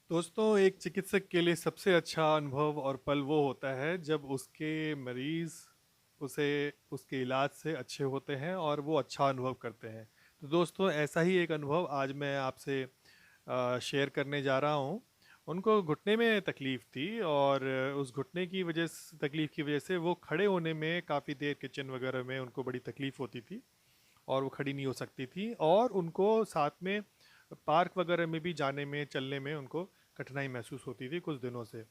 दोस्तों, एक चिकित्सक के लिए सबसे अच्छा अनुभव और पल वो होता है जब उसके मरीज़ उसे उसके इलाज से अच्छे होते हैं और वो अच्छा अनुभव करते हैं। तो दोस्तों, ऐसा ही एक अनुभव आज मैं आपसे शेयर करने जा रहा हूँ। उनको घुटने में तकलीफ़ थी और उस घुटने की वजह से तकलीफ़ की वजह से वो खड़े होने में काफ़ी देर किचन वगैरह में उनको बड़ी तकलीफ़ होती थी और वो खड़ी नहीं हो सकती थी और उनको साथ में पार्क वगैरह में भी जाने में चलने में उनको कठिनाई महसूस होती थी कुछ दिनों से।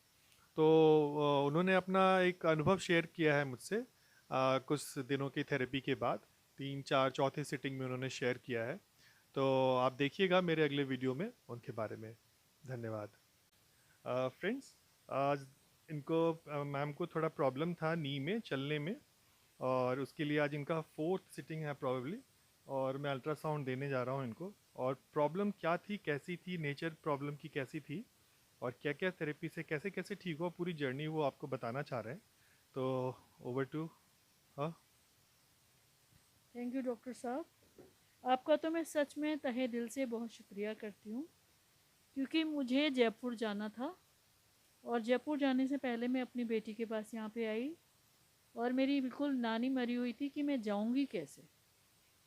तो उन्होंने अपना एक अनुभव शेयर किया है मुझसे कुछ दिनों की थेरेपी के बाद। तीन चार चौथे सिटिंग में उन्होंने शेयर किया है। तो आप देखिएगा मेरे अगले वीडियो में उनके बारे में। धन्यवाद। फ्रेंड्स, आज इनको मैम को थोड़ा प्रॉब्लम था नी में चलने में और उसके लिए आज इनका फोर्थ सिटिंग है प्रॉबेबली। और मैं अल्ट्रासाउंड देने जा रहा हूँ इनको। और प्रॉब्लम क्या थी, कैसी थी, नेचर प्रॉब्लम की कैसी थी और क्या क्या थेरेपी से कैसे कैसे ठीक हुआ, पूरी जर्नी वो आपको बताना चाह रहे हैं। तो ओवर टू। हाँ। थैंक यू डॉक्टर साहब। आपका तो मैं सच में तहे दिल से बहुत शुक्रिया करती हूँ, क्योंकि मुझे जयपुर जाना था और जयपुर जाने से पहले मैं अपनी बेटी के पास यहाँ पे आई और मेरी बिल्कुल नानी मरी हुई थी कि मैं जाऊँगी कैसे,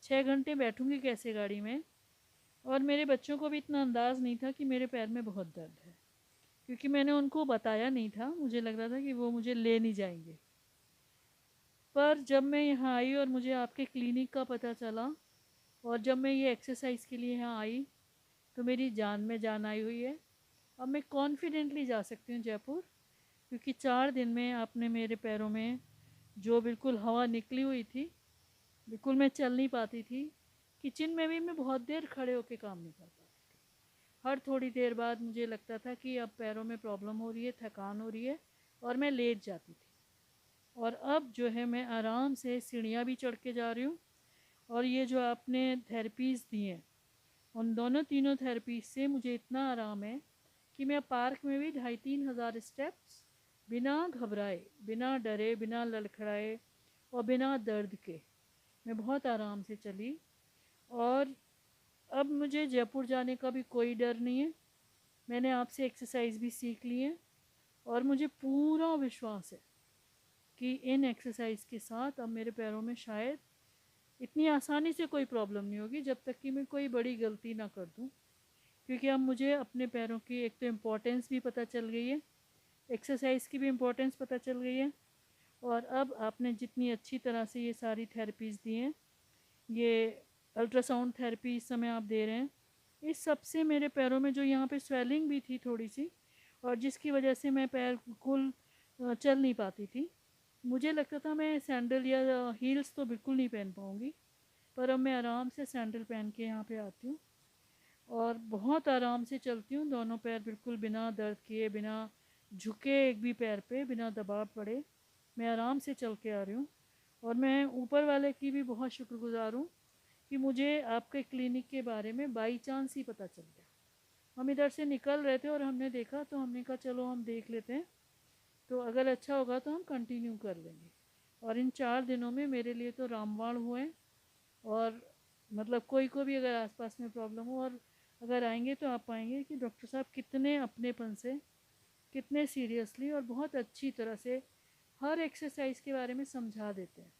6 घंटे बैठूँगी कैसे गाड़ी में। और मेरे बच्चों को भी इतना अंदाज़ नहीं था कि मेरे पैर में बहुत दर्द है, क्योंकि मैंने उनको बताया नहीं था। मुझे लग रहा था कि वो मुझे ले नहीं जाएंगे। पर जब मैं यहाँ आई और मुझे आपके क्लिनिक का पता चला और जब मैं ये एक्सरसाइज के लिए यहाँ आई, तो मेरी जान में जान आई हुई है। अब मैं कॉन्फिडेंटली जा सकती हूँ जयपुर, क्योंकि 4 दिन में आपने मेरे पैरों में जो बिल्कुल हवा निकली हुई थी, बिल्कुल मैं चल नहीं पाती थी। किचन में भी मैं बहुत देर खड़े होकर काम नहीं कर पाती थी। हर थोड़ी देर बाद मुझे लगता था कि अब पैरों में प्रॉब्लम हो रही है, थकान हो रही है, और मैं लेट जाती थी। और अब जो है मैं आराम से सीढ़ियाँ भी चढ़ के जा रही हूँ। और ये जो आपने थेरेपीज़ दी हैं, उन दोनों तीनों थेरेपीज से मुझे इतना आराम है कि मैं पार्क में भी 2,500 स्टेप्स बिना घबराए, बिना डरे, बिना लड़खड़ाए और बिना दर्द के मैं बहुत आराम से चली। और अब मुझे जयपुर जाने का भी कोई डर नहीं है। मैंने आपसे एक्सरसाइज भी सीख ली है और मुझे पूरा विश्वास है कि इन एक्सरसाइज के साथ अब मेरे पैरों में शायद इतनी आसानी से कोई प्रॉब्लम नहीं होगी, जब तक कि मैं कोई बड़ी गलती ना कर दूँ। क्योंकि अब मुझे अपने पैरों की एक तो इम्पोर्टेंस भी पता चल गई है, एक्सरसाइज की भी इम्पोर्टेंस पता चल गई है। और अब आपने जितनी अच्छी तरह से ये सारी थेरेपीज़ दी हैं, ये अल्ट्रासाउंड थेरेपी इस समय आप दे रहे हैं, इस सब से मेरे पैरों में जो यहाँ पे स्वेलिंग भी थी थोड़ी सी, और जिसकी वजह से मैं पैर बिल्कुल चल नहीं पाती थी। मुझे लगता था मैं सैंडल या हील्स तो बिल्कुल नहीं पहन पाऊँगी, पर अब मैं आराम से सैंडल पहन के यहाँ पे आती हूँ और बहुत आराम से चलती हूँ। दोनों पैर बिल्कुल बिना दर्द किए, बिना झुके एक भी पैर पे, बिना दबाव पड़े मैं आराम से चल के आ रही हूँ। और मैं ऊपर वाले की भी बहुत शुक्रगुजार हूँ कि मुझे आपके क्लिनिक के बारे में बाई चांस ही पता चल गया। हम इधर से निकल रहे थे और हमने देखा, तो हमने कहा चलो हम देख लेते हैं, तो अगर अच्छा होगा तो हम कंटिन्यू कर लेंगे। और इन 4 दिनों में मेरे लिए तो रामबाण हुए। और मतलब कोई को भी अगर आसपास में प्रॉब्लम हो और अगर आएंगे, तो आप पाएंगे कि डॉक्टर साहब कितने अपनेपन से, कितने सीरियसली और बहुत अच्छी तरह से हर एक्सरसाइज के बारे में समझा देते हैं।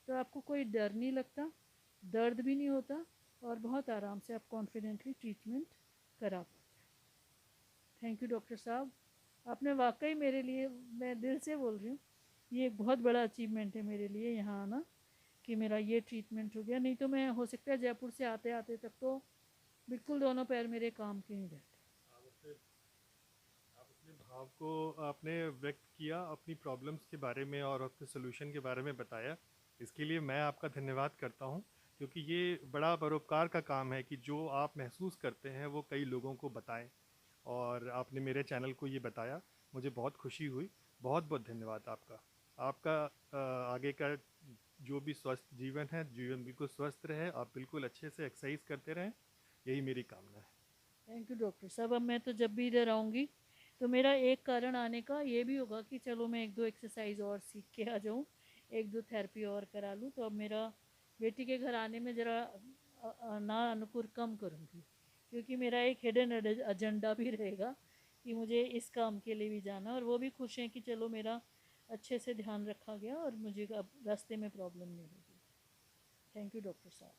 तो आपको कोई डर नहीं लगता, दर्द भी नहीं होता, और बहुत आराम से आप कॉन्फिडेंटली ट्रीटमेंट करा पाते हैं। थैंक यू डॉक्टर साहब। आपने वाकई मेरे लिए, मैं दिल से बोल रही हूँ, ये एक बहुत बड़ा अचीवमेंट है मेरे लिए यहाँ आना, कि मेरा ये ट्रीटमेंट हो गया। नहीं तो मैं, हो सकता है जयपुर से आते आते तक तो बिल्कुल दोनों पैर मेरे काम के नहीं रहते। आप अपने आप अपने भाव को आपने व्यक्त किया, अपनी प्रॉब्लम्स के बारे में और आपके सोल्यूशन के बारे में बताया। इसके लिए मैं आपका धन्यवाद करता हूँ, क्योंकि ये बड़ा परोपकार का काम है कि जो आप महसूस करते हैं वो कई लोगों को बताएं। और आपने मेरे चैनल को ये बताया, मुझे बहुत खुशी हुई। बहुत बहुत धन्यवाद आपका। आपका आगे का जो भी स्वस्थ जीवन है, जीवन बिल्कुल स्वस्थ रहे, आप बिल्कुल अच्छे से एक्सरसाइज करते रहें, यही मेरी कामना है। थैंक यू डॉक्टर साहब। अब मैं तो जब भी इधर आऊँगी, तो मेरा एक कारण आने का ये भी होगा कि चलो मैं एक दो एक्सरसाइज और सीख के आ जाऊँ, एक दो थेरेपी और करा लूँ। तो अब मेरा बेटी के घर आने में ज़रा ना अनुकूल कम करूँगी, क्योंकि मेरा एक हिडन एजेंडा भी रहेगा कि मुझे इस काम के लिए भी जाना, और वो भी खुश हैं कि चलो मेरा अच्छे से ध्यान रखा गया और मुझे अब रास्ते में प्रॉब्लम नहीं होगी। थैंक यू डॉक्टर साहब।